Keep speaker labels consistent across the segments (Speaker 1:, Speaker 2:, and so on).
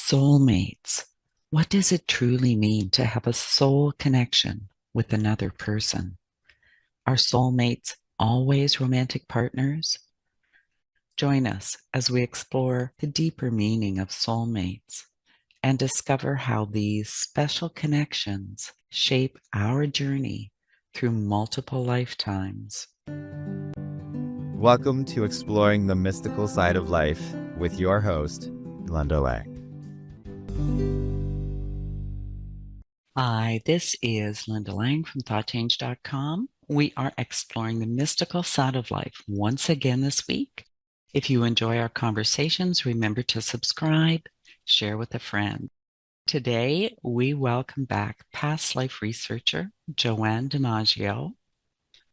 Speaker 1: Soulmates. What does it truly mean to have a soul connection with another person? Are soulmates always romantic partners? Join us as we explore the deeper meaning of soulmates and discover how these special connections shape our journey through multiple lifetimes.
Speaker 2: Welcome to Exploring the Mystical Side of Life with your host, Linda Lang.
Speaker 1: Hi, this is Linda Lang from ThoughtChange.com. We are exploring the mystical side of life once again this week. If you enjoy our conversations, remember to subscribe, share with a friend. Today, we welcome back past life researcher Joanne DiMaggio.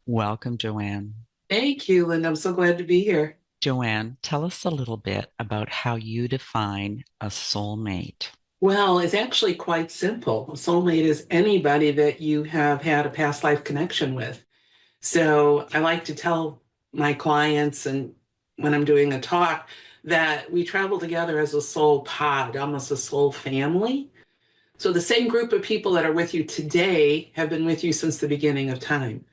Speaker 1: Welcome, Joanne.
Speaker 3: Thank you, Linda. I'm so glad to be here.
Speaker 1: Joanne, tell us a little bit about how you define a soulmate.
Speaker 3: Well, it's actually quite simple. A soulmate is anybody that you have had a past life connection with. So I like to tell my clients, and when I'm doing a talk, that we travel together as a soul pod, almost a soul family. So the same group of people that are with you today have been with you since the beginning of time.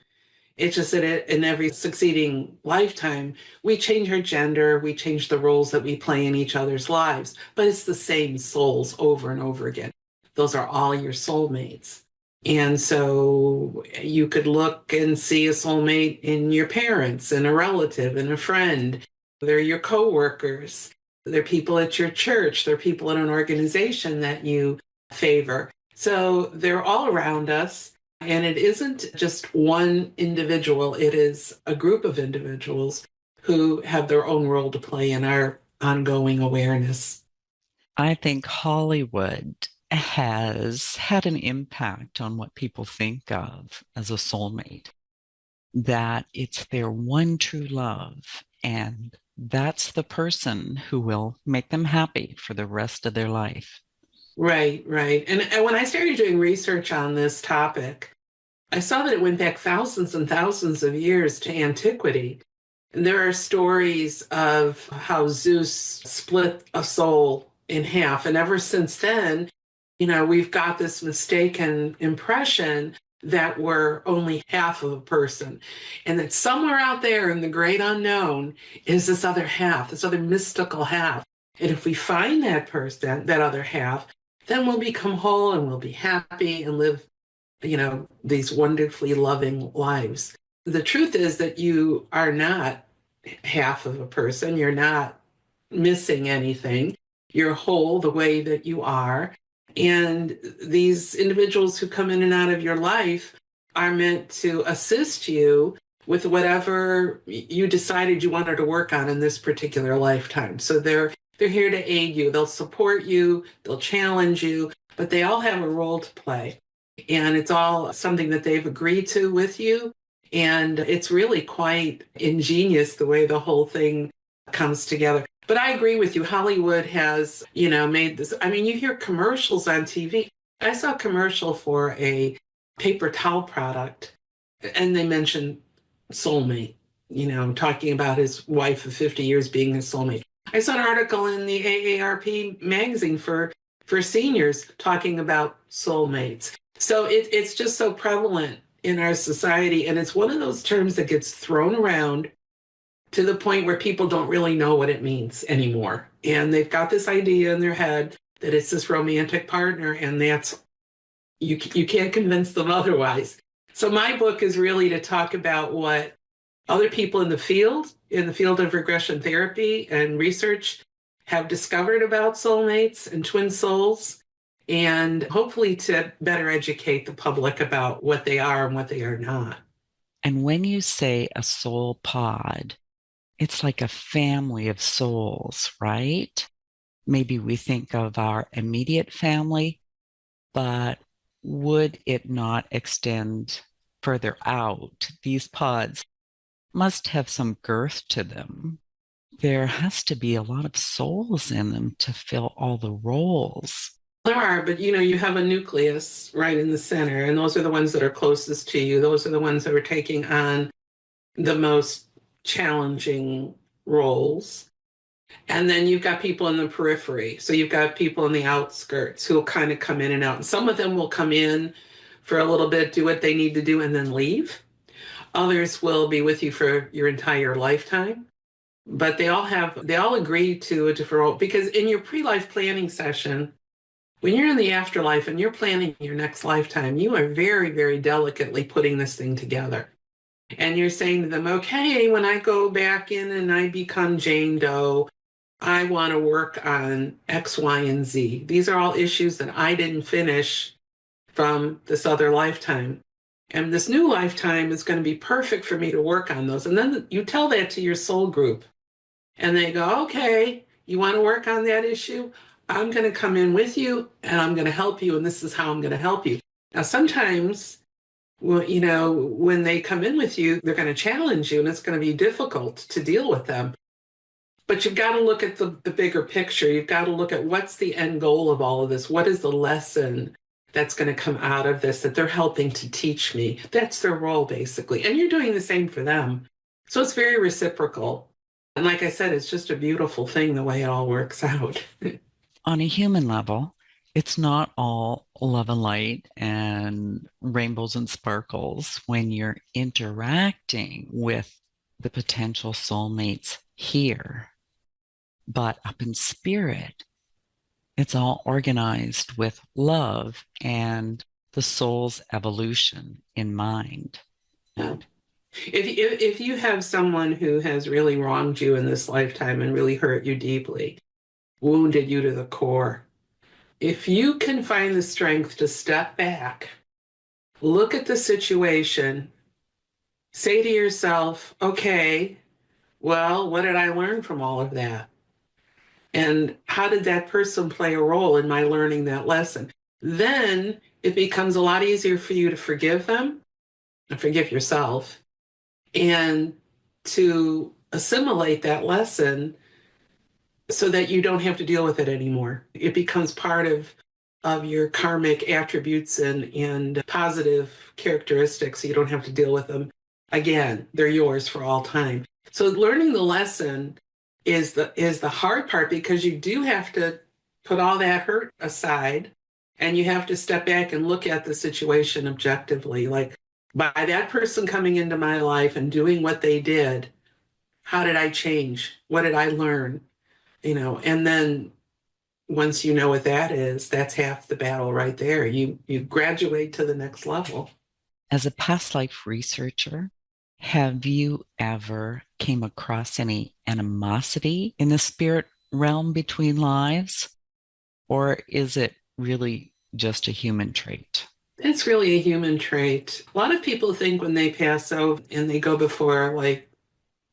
Speaker 3: It's just that in every succeeding lifetime, we change our gender, we change the roles that we play in each other's lives, but it's the same souls over and over again. Those are all your soulmates. And so you could look and see a soulmate in your parents and a relative and a friend. They're your coworkers. They're people at your church. They're people in an organization that you favor. So they're all around us. And it isn't just one individual, it is a group of individuals who have their own role to play in our ongoing awareness.
Speaker 1: I think Hollywood has had an impact on what people think of as a soulmate, that it's their one true love, and that's the person who will make them happy for the rest of their life.
Speaker 3: Right, right. And when I started doing research on this topic, I saw that it went back thousands and thousands of years to antiquity. And there are stories of how Zeus split a soul in half. And ever since then, we've got this mistaken impression that we're only half of a person. And that somewhere out there in the great unknown is this other half, this other mystical half. And if we find that person, that other half, then we'll become whole and we'll be happy and live, these wonderfully loving lives. The truth is that you are not half of a person. You're not missing anything. You're whole the way that you are. And these individuals who come in and out of your life are meant to assist you with whatever you decided you wanted to work on in this particular lifetime. So they're here to aid you. They'll support you. They'll challenge you, but they all have a role to play. And it's all something that they've agreed to with you. And it's really quite ingenious the way the whole thing comes together. But I agree with you. Hollywood has, made this. I mean, you hear commercials on TV. I saw a commercial for a paper towel product, and they mentioned soulmate, talking about his wife of 50 years being his soulmate. I saw an article in the AARP magazine for seniors talking about soulmates. So it's just so prevalent in our society. And it's one of those terms that gets thrown around to the point where people don't really know what it means anymore. And they've got this idea in their head that it's this romantic partner, and that's, you can't convince them otherwise. So my book is really to talk about what other people in the field of regression therapy and research have discovered about soulmates and twin souls, and hopefully to better educate the public about what they are and what they are not.
Speaker 1: And when you say a soul pod, it's like a family of souls, right? Maybe we think of our immediate family, but would it not extend further out? These pods must have some girth to them. There has to be a lot of souls in them to fill all the roles.
Speaker 3: There are, but you have a nucleus right in the center, and those are the ones that are closest to you. Those are the ones that are taking on the most challenging roles. And then you've got people in the periphery. So you've got people in the outskirts who will kind of come in and out. And some of them will come in for a little bit, do what they need to do, and then leave. Others will be with you for your entire lifetime. But they all agree to a different role, because in your pre-life planning session, when you're in the afterlife and you're planning your next lifetime, you are very, very delicately putting this thing together. And you're saying to them, okay, when I go back in and I become Jane Doe, I want to work on X, Y, and Z. These are all issues that I didn't finish from this other lifetime. And this new lifetime is going to be perfect for me to work on those. And then you tell that to your soul group, and they go, okay, you want to work on that issue? I'm going to come in with you and I'm going to help you. And this is how I'm going to help you. Now, sometimes, well, you know, when they come in with you, they're going to challenge you and it's going to be difficult to deal with them. But you've got to look at the bigger picture. You've got to look at what's the end goal of all of this. What is the lesson that's going to come out of this that they're helping to teach me? That's their role, basically. And you're doing the same for them. So it's very reciprocal. And like I said, it's just a beautiful thing the way it all works out.
Speaker 1: On a human level, it's not all love and light and rainbows and sparkles when you're interacting with the potential soulmates here. But up in spirit, it's all organized with love and the soul's evolution in mind.
Speaker 3: Yeah. If you have someone who has really wronged you in this lifetime and really hurt you deeply, wounded you to the core, if you can find the strength to step back, look at the situation, say to yourself, okay, well, what did I learn from all of that? And how did that person play a role in my learning that lesson? Then it becomes a lot easier for you to forgive them and forgive yourself and to assimilate that lesson so that you don't have to deal with it anymore. It becomes part of your karmic attributes and positive characteristics. So you don't have to deal with them again. They're yours for all time. So learning the lesson is the hard part, because you do have to put all that hurt aside and you have to step back and look at the situation objectively. Like, by that person coming into my life and doing what they did, how did I change? What did I learn? You know, and then once you know what that is, that's half the battle right there. You graduate to the next level.
Speaker 1: As a past life researcher, have you ever came across any animosity in the spirit realm between lives? Or is it really just a human trait?
Speaker 3: It's really a human trait. A lot of people think when they pass out and they go before, like,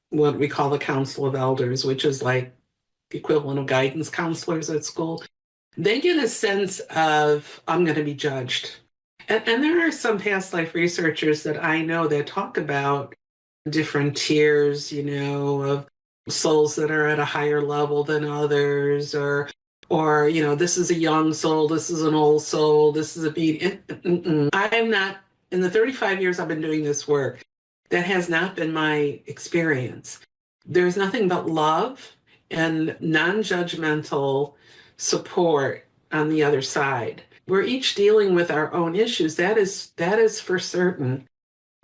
Speaker 3: what we call the Council of Elders, which is like the equivalent of guidance counselors at school, they get a sense of, I'm going to be judged. And there are some past life researchers that I know that talk about different tiers, you know, of souls that are at a higher level than others, or you know, this is a young soul, this is an old soul, this is a being. I am not, in the 35 years I've been doing this work, that has not been my experience. There's nothing but love and non-judgmental support on the other side. We're each dealing with our own issues. That is for certain.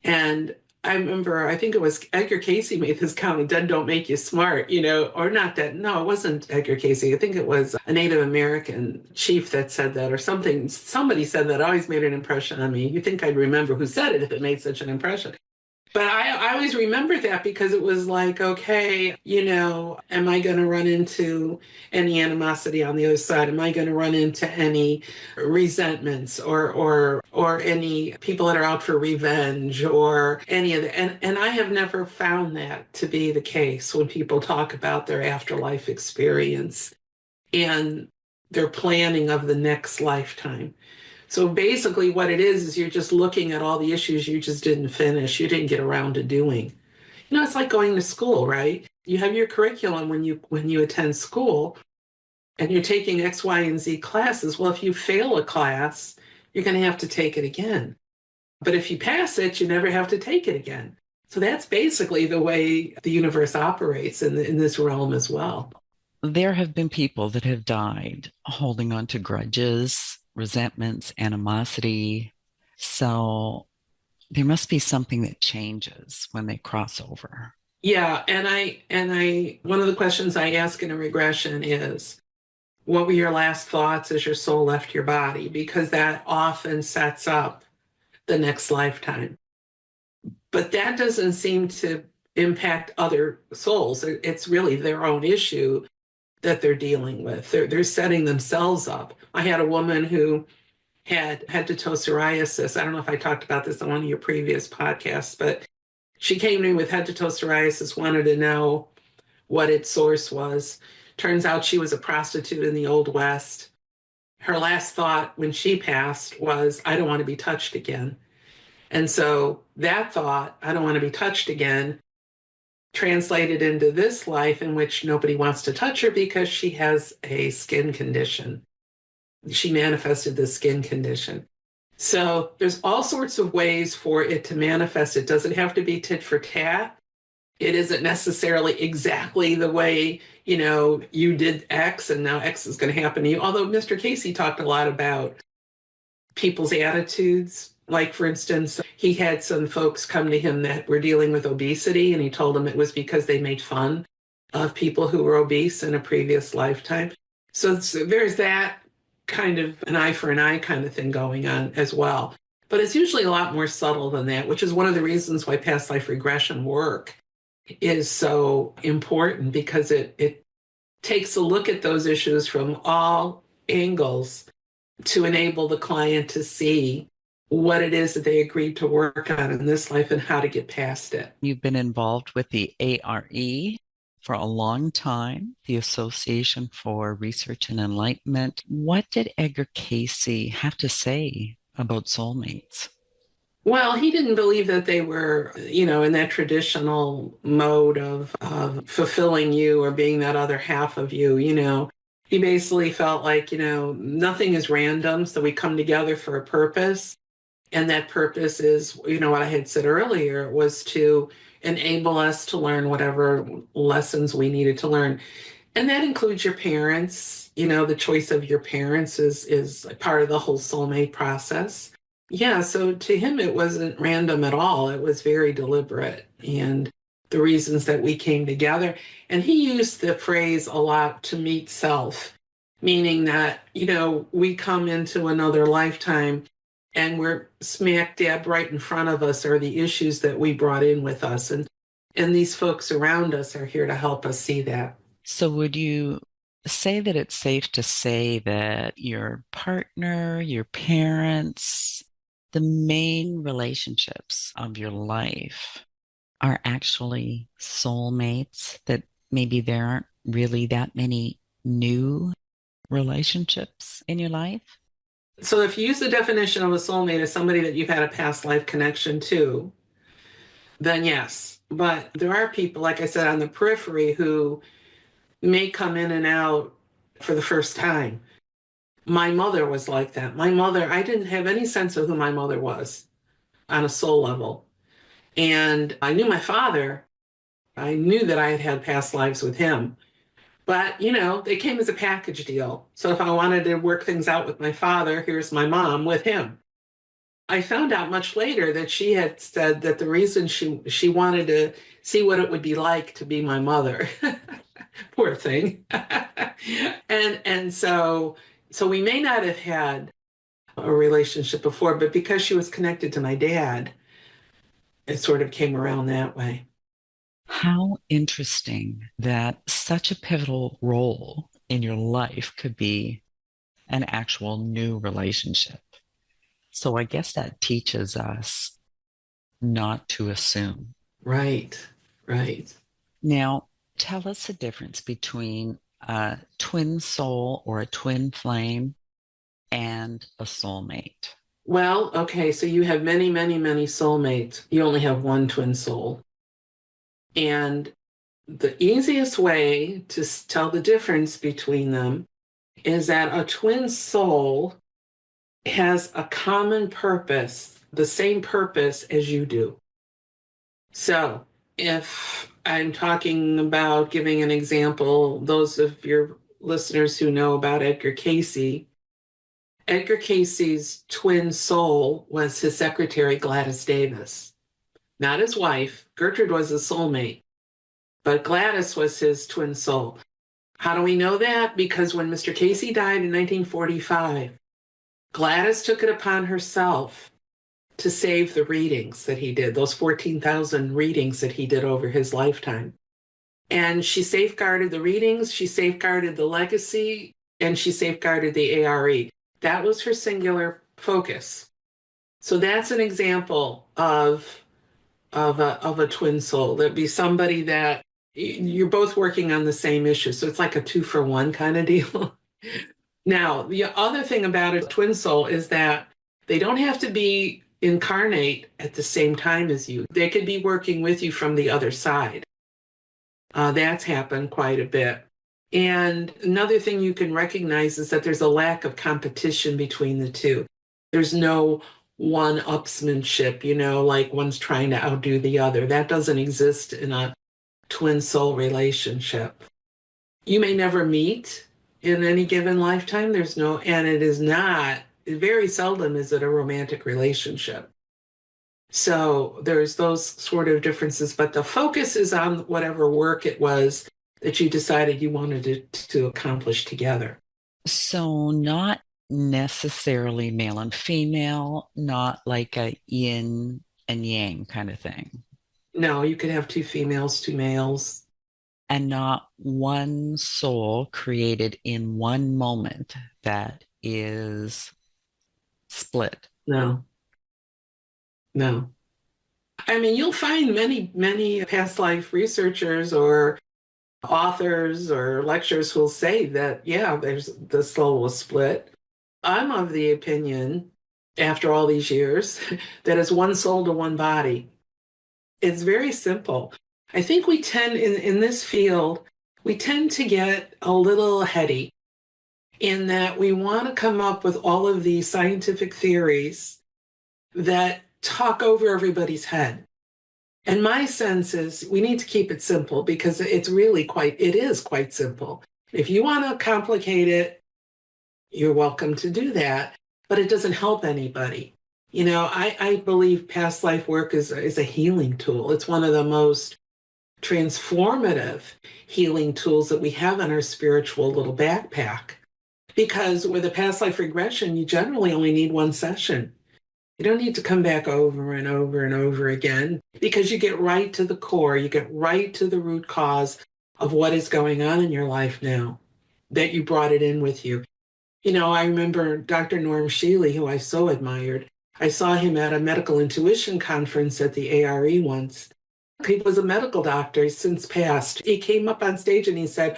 Speaker 3: And I remember, I think it was Edgar Cayce made this comment, dead don't make you smart, you know, or not that. No, it wasn't Edgar Cayce. I think it was a Native American chief that said that, or something. Somebody said that, always made an impression on me. You think I'd remember who said it if it made such an impression. But I always remember that, because it was like, okay, you know, am I going to run into any animosity on the other side? Am I going to run into any resentments or any people that are out for revenge or any of that? And I have never found that to be the case when people talk about their afterlife experience and their planning of the next lifetime. So basically what it is you're just looking at all the issues you just didn't finish, you didn't get around to doing. You know, it's like going to school, right? You have your curriculum when you attend school and you're taking X, Y, and Z classes. Well, if you fail a class, you're going to have to take it again. But if you pass it, you never have to take it again. So that's basically the way the universe operates in this realm as well.
Speaker 1: there have been people that have died holding on to grudges, resentments, animosity. So there must be something that changes when they cross over.
Speaker 3: Yeah, and I one of the questions I ask in a regression is, what were your last thoughts as your soul left your body? Because that often sets up the next lifetime. But that doesn't seem to impact other souls. It's really their own issue that they're dealing with. They're setting themselves up. I had a woman who had head to toe psoriasis. I don't know if I talked about this on one of your previous podcasts, but she came to me with head to toe psoriasis, wanted to know what its source was. Turns out she was a prostitute in the Old West. Her last thought when she passed was, I don't want to be touched again. And so that thought, I don't want to be touched again, translated into this life in which nobody wants to touch her because she has a skin condition. She manifested this skin condition. So there's all sorts of ways for it to manifest. It doesn't have to be tit for tat. It isn't necessarily exactly the way, you did X and now X is going to happen to you. Although Mr. Casey talked a lot about people's attitudes. Like, for instance, he had some folks come to him that were dealing with obesity, and he told them it was because they made fun of people who were obese in a previous lifetime. So there's that kind of an eye for an eye kind of thing going on as well. But it's usually a lot more subtle than that, which is one of the reasons why past life regression work is so important, because it takes a look at those issues from all angles to enable the client to see what it is that they agreed to work on in this life and how to get past it.
Speaker 1: You've been involved with the ARE for a long time, the Association for Research and Enlightenment. What did Edgar Casey have to say about soulmates?
Speaker 3: Well, he didn't believe that they were, in that traditional mode of fulfilling you or being that other half of you. He basically felt like, nothing is random. So we come together for a purpose. And that purpose is, what I had said earlier, was to enable us to learn whatever lessons we needed to learn. And that includes your parents. The choice of your parents is part of the whole soulmate process. Yeah, so to him, it wasn't random at all. It was very deliberate. And the reasons that we came together. And he used the phrase a lot, to meet self, meaning that, we come into another lifetime and we're smack dab right in front of us are the issues that we brought in with us. And these folks around us are here to help us see that.
Speaker 1: So would you say that it's safe to say that your partner, your parents, the main relationships of your life are actually soulmates, that maybe there aren't really that many new relationships in your life?
Speaker 3: So if you use the definition of a soulmate as somebody that you've had a past life connection to, then yes. But there are people, like I said, on the periphery who may come in and out for the first time. My mother was like that. My mother, I didn't have any sense of who my mother was on a soul level. And I knew my father. I knew that I had had past lives with him. But, they came as a package deal. So if I wanted to work things out with my father, here's my mom with him. I found out much later that she had said that the reason she wanted to see what it would be like to be my mother. Poor thing. and so we may not have had a relationship before, but because she was connected to my dad, it sort of came around that way.
Speaker 1: How interesting that such a pivotal role in your life could be an actual new relationship. So I guess that teaches us not to assume.
Speaker 3: Right, right.
Speaker 1: Now, tell us the difference between a twin soul or a twin flame and a soulmate.
Speaker 3: Well, okay, so you have many, many, many soulmates. You only have one twin soul. And the easiest way to tell the difference between them is that a twin soul has a common purpose, the same purpose as you do. So if I'm talking about giving an example. Those of your listeners who know about Edgar Cayce, Edgar Cayce's twin soul was his secretary, Gladys Davis, not his wife. Gertrude was his soulmate, but Gladys was his twin soul. How do we know that? Because when Mr. Cayce died in 1945, Gladys took it upon herself to save the readings that he did, those 14,000 readings that he did over his lifetime. And she safeguarded the readings, she safeguarded the legacy, and she safeguarded the ARE. That was her singular focus. So that's an example of a twin soul. There'd be somebody that you're both working on the same issue. So it's like a 2-for-1 kind of deal. Now, the other thing about a twin soul is that they don't have to be incarnate at the same time as you. They could be working with you from the other side. That's happened quite a bit. And another thing you can recognize is that there's a lack of competition between the two. There's no one-upsmanship, like one's trying to outdo the other. That doesn't exist in a twin soul relationship. You may never meet in any given lifetime. And it is not, very seldom is it a romantic relationship. So there's those sort of differences, but the focus is on whatever work it was that you decided you wanted to accomplish together.
Speaker 1: So not necessarily male and female, not like a yin and yang kind of thing.
Speaker 3: No, you could have 2 females, 2 males.
Speaker 1: And not one soul created in one moment that is split.
Speaker 3: No. I mean, you'll find many past life researchers or authors or lecturers who'll say that, yeah, the soul was split. I'm of the opinion, after all these years, that it's one soul to one body. It's very simple. I think we tend, in this field, we tend to get a little heady in that we want to come up with all of these scientific theories that talk over everybody's head. And my sense is we need to keep it simple because it is quite simple. If you want to complicate it, you're welcome to do that, but it doesn't help anybody. I believe past life work is a healing tool. It's one of the most transformative healing tools that we have in our spiritual little backpack. Because with a past life regression, you generally only need one session. You don't need to come back over and over and over again because you get right to the core. You get right to the root cause of what is going on in your life now, that you brought it in with you. I remember Dr. Norm Shealy, who I so admired. I saw him at a medical intuition conference at the ARE once. He was a medical doctor, he's since passed. He came up on stage and he said,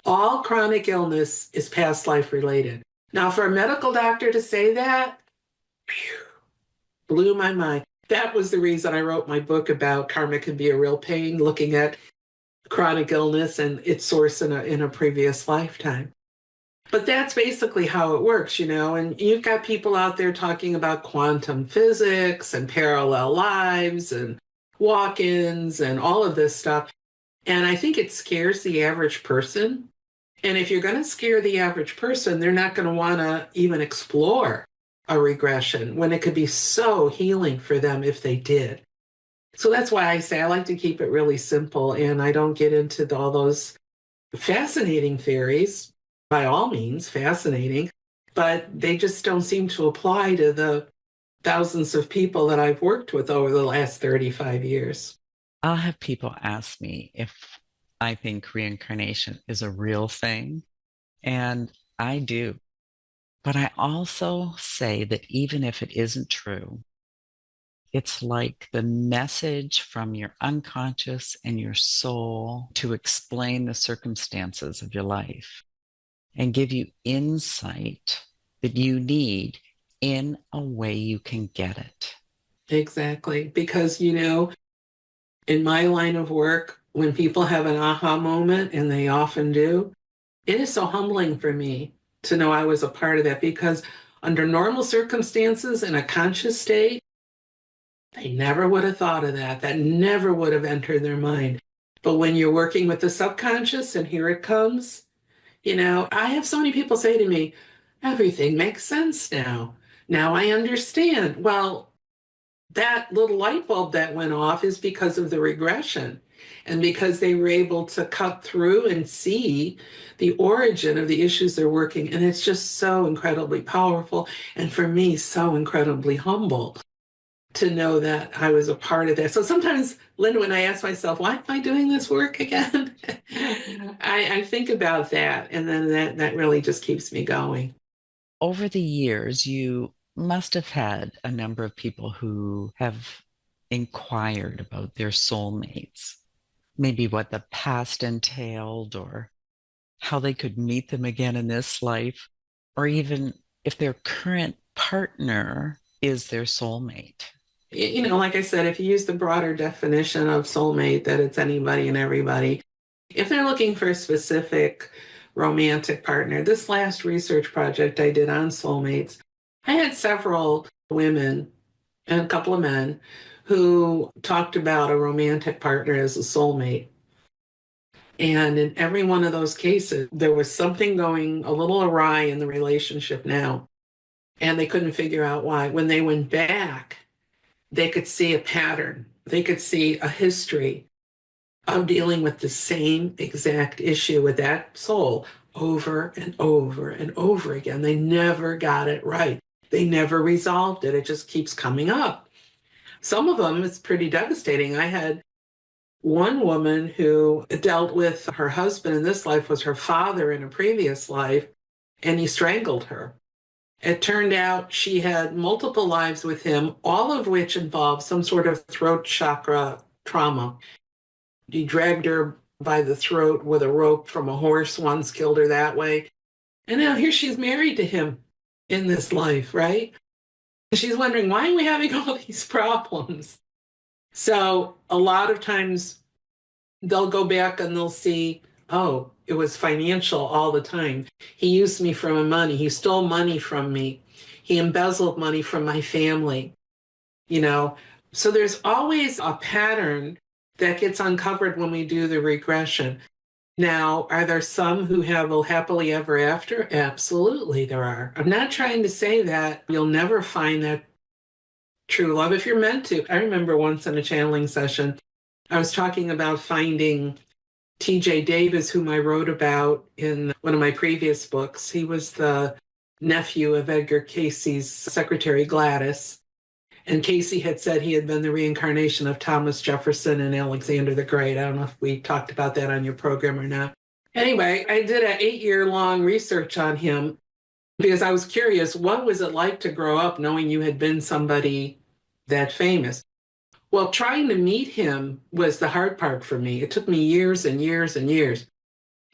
Speaker 3: all chronic illness is past life related. Now, for a medical doctor to say that, blew my mind. That was the reason I wrote my book about Karma Can Be a Real Pain, looking at chronic illness and its source in a previous lifetime. But that's basically how it works, and you've got people out there talking about quantum physics and parallel lives and walk-ins and all of this stuff. And I think it scares the average person. And if you're going to scare the average person, they're not going to want to even explore a regression when it could be so healing for them if they did. So that's why I say I like to keep it really simple, and I don't get into all those fascinating theories. By all means, fascinating, but they just don't seem to apply to the thousands of people that I've worked with over the last 35 years.
Speaker 1: I'll have people ask me if I think reincarnation is a real thing, and I do. But I also say that even if it isn't true, it's like the message from your unconscious and your soul to explain the circumstances of your life and give you insight that you need in a way you can get it.
Speaker 3: Exactly. Because, in my line of work, when people have an aha moment, and they often do, it is so humbling for me to know I was a part of that, because under normal circumstances in a conscious state, they never would have thought of that. That never would have entered their mind. But when you're working with the subconscious and here it comes, I have so many people say to me, everything makes sense now. Now I understand. Well, that little light bulb that went off is because of the regression and because they were able to cut through and see the origin of the issues they're working. And it's just so incredibly powerful. And for me, so incredibly humble to know that I was a part of that. So sometimes, Linda, when I ask myself, why am I doing this work again? I think about that. And then that really just keeps me going.
Speaker 1: Over the years, you must have had a number of people who have inquired about their soulmates, maybe what the past entailed or how they could meet them again in this life, or even if their current partner is their soulmate.
Speaker 3: Like I said, if you use the broader definition of soulmate, that it's anybody and everybody, if they're looking for a specific romantic partner, this last research project I did on soulmates, I had several women and a couple of men who talked about a romantic partner as a soulmate. And in every one of those cases, there was something going a little awry in the relationship now, and they couldn't figure out why. When they went back, they could see a pattern. They could see a history of dealing with the same exact issue with that soul over and over and over again. They never got it right. They never resolved it. It just keeps coming up. Some of them, it's pretty devastating. I had one woman who dealt with her husband in this life was her father in a previous life, and he strangled her. It turned out she had multiple lives with him, all of which involved some sort of throat chakra trauma. He dragged her by the throat with a rope from a horse once, killed her that way. And now here she's married to him in this life, right? And she's wondering, why are we having all these problems? So a lot of times they'll go back and they'll see, oh, it was financial all the time. He used me for my money. He stole money from me. He embezzled money from my family, you know. So there's always a pattern that gets uncovered when we do the regression. Now, are there some who have a happily ever after? Absolutely, there are. I'm not trying to say that you'll never find that true love if you're meant to. I remember once in a channeling session, I was talking about finding T.J. Davis, whom I wrote about in one of my previous books. He was the nephew of Edgar Casey's secretary, Gladys. And Casey had said he had been the reincarnation of Thomas Jefferson and Alexander the Great. I don't know if we talked about that on your program or not. Anyway, I did an 8-year-long research on him because I was curious, what was it like to grow up knowing you had been somebody that famous? Well, trying to meet him was the hard part for me. It took me years and years and years.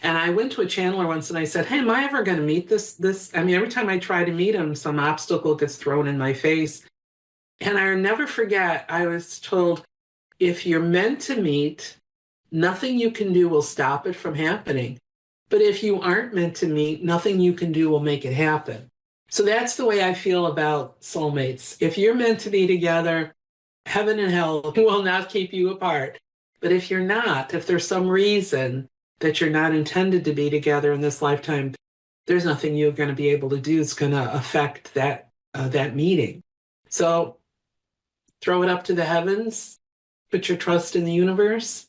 Speaker 3: And I went to a channeler once and I said, hey, am I ever going to meet this? I mean, every time I try to meet him, some obstacle gets thrown in my face. And I'll never forget, I was told, if you're meant to meet, nothing you can do will stop it from happening. But if you aren't meant to meet, nothing you can do will make it happen. So that's the way I feel about soulmates. If you're meant to be together, heaven and hell will not keep you apart. But if you're not, if there's some reason that you're not intended to be together in this lifetime, there's nothing you're going to be able to do that's going to affect that meeting. So throw it up to the heavens, put your trust in the universe,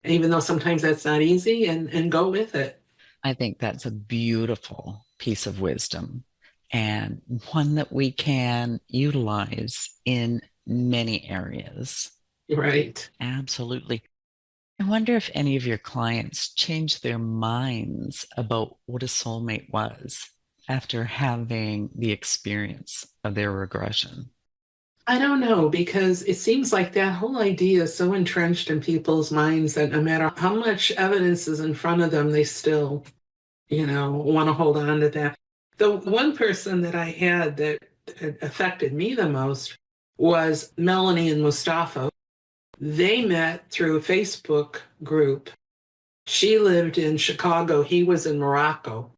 Speaker 3: even though sometimes that's not easy, and go with it.
Speaker 1: I think that's a beautiful piece of wisdom and one that we can utilize in many areas.
Speaker 3: Right.
Speaker 1: Absolutely. I wonder if any of your clients changed their minds about what a soulmate was after having the experience of their regression.
Speaker 3: I don't know, because it seems like that whole idea is so entrenched in people's minds that no matter how much evidence is in front of them, they still, want to hold on to that. The one person that I had that affected me the most was Melanie and Mustafa. They met through a Facebook group. She lived in Chicago. He was in Morocco.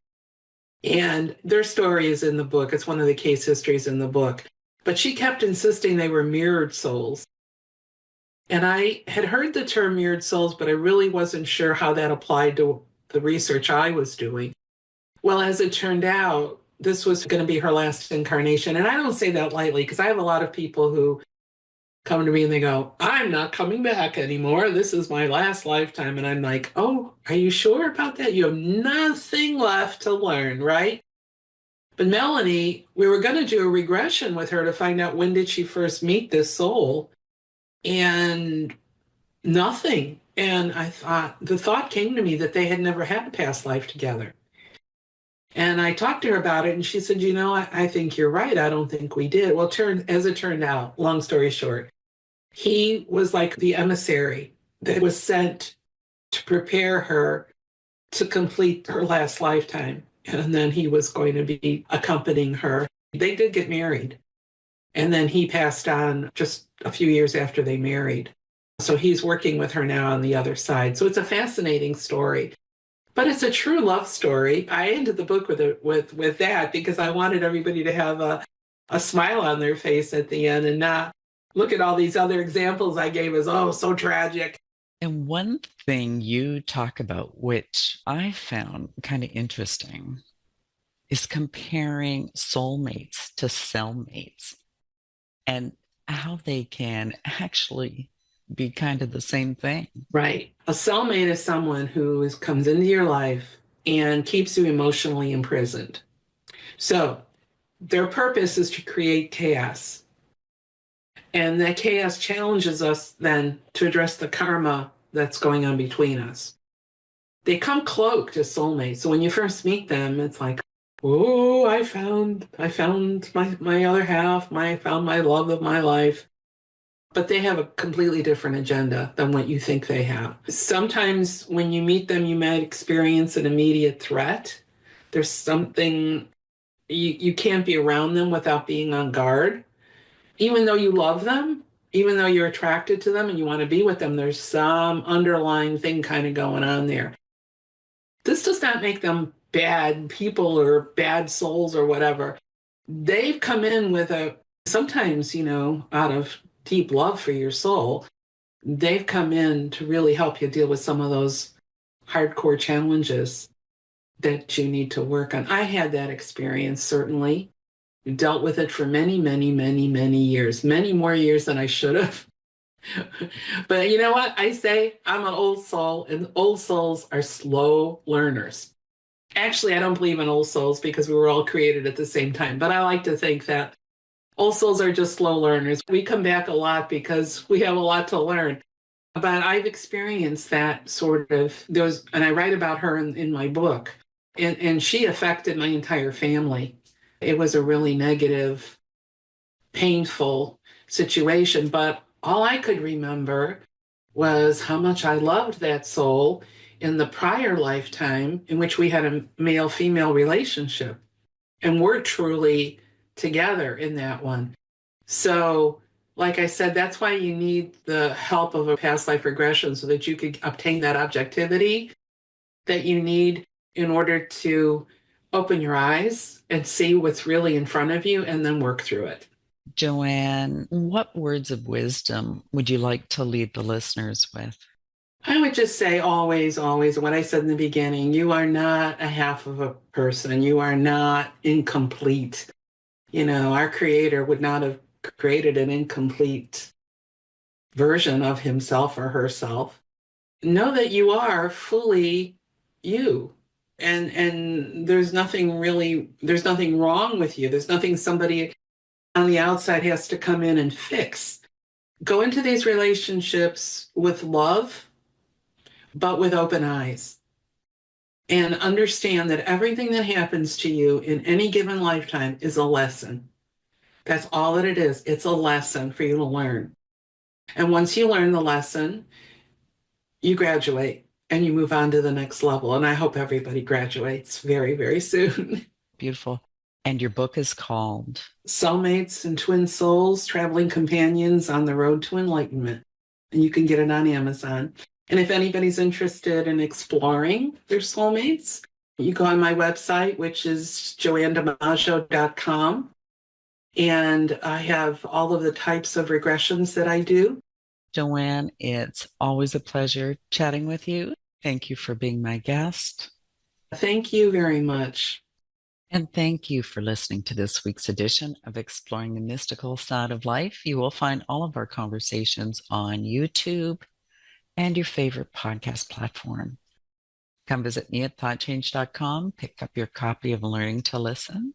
Speaker 3: And their story is in the book. It's one of the case histories in the book. But she kept insisting they were mirrored souls. And I had heard the term mirrored souls, but I really wasn't sure how that applied to the research I was doing. Well, as it turned out, this was going to be her last incarnation. And I don't say that lightly because I have a lot of people who come to me and they go, I'm not coming back anymore. This is my last lifetime. And I'm like, oh, are you sure about that? You have nothing left to learn, right? But Melanie, we were going to do a regression with her to find out when did she first meet this soul, and nothing. And the thought came to me that they had never had a past life together. And I talked to her about it, and she said, I think you're right. I don't think we did. Well, as it turned out, long story short, he was like the emissary that was sent to prepare her to complete her last lifetime. And then he was going to be accompanying her. They did get married. And then he passed on just a few years after they married. So he's working with her now on the other side. So it's a fascinating story. But it's a true love story. I ended the book with that because I wanted everybody to have a smile on their face at the end and not look at all these other examples I gave as, oh, so tragic.
Speaker 1: And one thing you talk about, which I found kind of interesting, is comparing soulmates to cellmates and how they can actually be kind of the same thing.
Speaker 3: Right. A cellmate is someone who comes into your life and keeps you emotionally imprisoned. So their purpose is to create chaos. And that chaos challenges us then to address the karma that's going on between us. They come cloaked as soulmates. So when you first meet them, it's like, oh, I found my other half, I found my love of my life. But they have a completely different agenda than what you think they have. Sometimes when you meet them, you might experience an immediate threat. There's something, you can't be around them without being on guard. Even though you love them, even though you're attracted to them and you want to be with them, there's some underlying thing kind of going on there. This does not make them bad people or bad souls or whatever. They've come in with sometimes, out of deep love for your soul, they've come in to really help you deal with some of those hardcore challenges that you need to work on. I had that experience, certainly. Dealt with it for many, many, many, many years, many more years than I should have. But you know what? I say I'm an old soul, and old souls are slow learners. Actually, I don't believe in old souls because we were all created at the same time. But I like to think that old souls are just slow learners. We come back a lot because we have a lot to learn. But I've experienced that sort of, and I write about her in my book, and she affected my entire family. It was a really negative, painful situation, but all I could remember was how much I loved that soul in the prior lifetime in which we had a male-female relationship. And we're truly together in that one. So, like I said, that's why you need the help of a past life regression so that you could obtain that objectivity that you need in order to open your eyes and see what's really in front of you and then work through it.
Speaker 1: Joanne, what words of wisdom would you like to leave the listeners with?
Speaker 3: I would just say always, always what I said in the beginning, you are not a half of a person. You are not incomplete. Our creator would not have created an incomplete version of himself or herself. Know that you are fully you. And there's nothing wrong with you. There's nothing somebody on the outside has to come in and fix. Go into these relationships with love, but with open eyes. And understand that everything that happens to you in any given lifetime is a lesson. That's all that it is. It's a lesson for you to learn. And once you learn the lesson, you graduate and you move on to the next level. And I hope everybody graduates very, very soon.
Speaker 1: Beautiful. And your book is called
Speaker 3: Soulmates and Twin Souls, Traveling Companions on the Road to Enlightenment. And you can get it on Amazon. And if anybody's interested in exploring their soulmates, you go on my website, which is joannedimaggio.com. And I have all of the types of regressions that I do.
Speaker 1: Joanne, it's always a pleasure chatting with you. Thank you for being my guest.
Speaker 3: Thank you very much.
Speaker 1: And thank you for listening to this week's edition of Exploring the Mystical Side of Life. You will find all of our conversations on YouTube and your favorite podcast platform. Come visit me at thoughtchange.com, pick up your copy of Learning to Listen.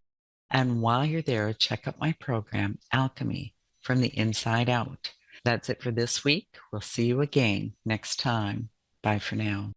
Speaker 1: And while you're there, check out my program, Alchemy from the Inside Out. That's it for this week. We'll see you again next time. Bye for now.